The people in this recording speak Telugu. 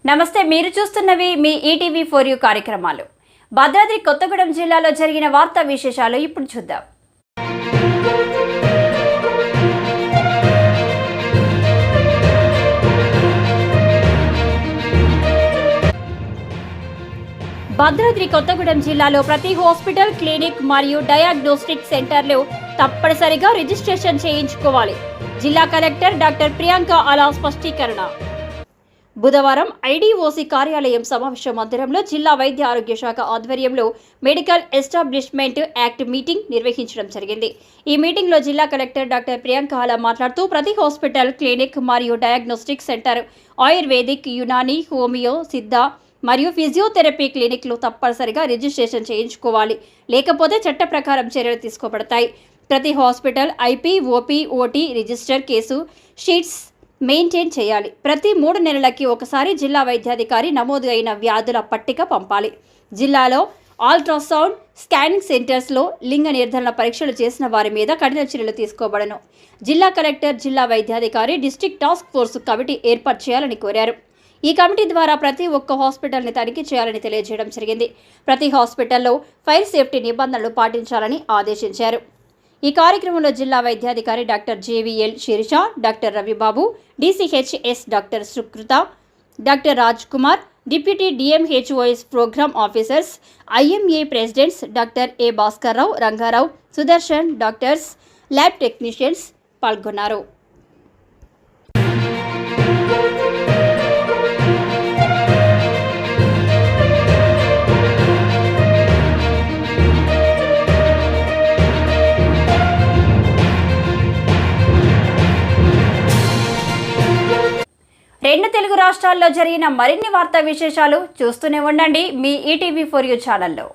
నమస్తే, మీరు చూస్తున్నవి మీ ఈటీవీ ఫర్ యూ కార్యక్రమాలు. భద్రాద్రి కొత్తగూడెం జిల్లాలో జరిగిన వార్తా విశేషాలు ఇప్పుడు చూద్దాం. భద్రాద్రి కొత్తగూడెం జిల్లాలో ప్రతి హాస్పిటల్, క్లినిక్ మరియు డయాగ్నోస్టిక్ సెంటర్లో తప్పనిసరిగా రిజిస్ట్రేషన్ చేయించుకోవాలి. జిల్లా కలెక్టర్ డాక్టర్ ప్రియాంక అలా స్పష్టీకరణ. బుధవారం ఐడీఓసీ కార్యాలయం సమావేశ మందిరంలో జిల్లా వైద్య ఆరోగ్య శాఖ ఆధ్వర్యంలో మెడికల్ ఎస్టాబ్లిష్మెంట్ యాక్ట్ మీటింగ్ నిర్వహించడం జరిగింది. ఈ మీటింగ్లో జిల్లా కలెక్టర్ డాక్టర్ ప్రియాంక అలా మాట్లాడుతూ ప్రతి హాస్పిటల్, క్లినిక్ మరియు diagnostic centre, ayurvedic, Unani, homeo, సిద్ధ మరియు ఫిజియోథెరపీ క్లినిక్లు తప్పనిసరిగా రిజిస్ట్రేషన్ చేయించుకోవాలి. లేకపోతే చట్ట ప్రకారం చర్యలు తీసుకోబడతాయి. ప్రతి hospital IP, OP, OT register case sheets maintain చేయాలి. ప్రతి 3 నెలలకి ఒకసారి జిల్లా వైద్యాధికారి నమోదు అయిన వ్యాధుల పట్టిక పంపాలి. జిల్లాలో అల్ట్రాసౌండ్ స్కానింగ్ సెంటర్స్లో లింగ నిర్ధారణ పరీక్షలు చేసిన వారి మీద కఠిన చర్యలు తీసుకోబడను. జిల్లా కలెక్టర్, జిల్లా వైద్యాధికారి డిస్ట్రిక్ట్ టాస్క్ ఫోర్స్ కమిటీ ఏర్పాటు చేయాలని కోరారు. ఈ కమిటీ ద్వారా ప్రతి ఒక్క హాస్పిటల్ని తనిఖీ చేయాలని తెలియజేయడం జరిగింది. ప్రతి హాస్పిటల్లో ఫైర్ సేఫ్టీ నిబంధనలు పాటించాలని ఆదేశించారు. ఈ కార్యక్రమంలో జిల్లా వైద్యాధికారి doctor JVL Sirisha, doctor Ravibabu, DCHS doctor Sukrutha, doctor Raj Kumar, deputy DMHOs programme officers, IMA presidents doctor A Bhaskar Rao, Ranga Rao, Sudarshan, doctors, lab technicians పాల్గొన్నారు. రెండు తెలుగు రాష్ట్రాల్లో జరిగిన మరిన్ని వార్తా విశేషాలు చూస్తూనే ఉండండి మీ ఈటీవీ ఫర్ యూ ఛానల్లో.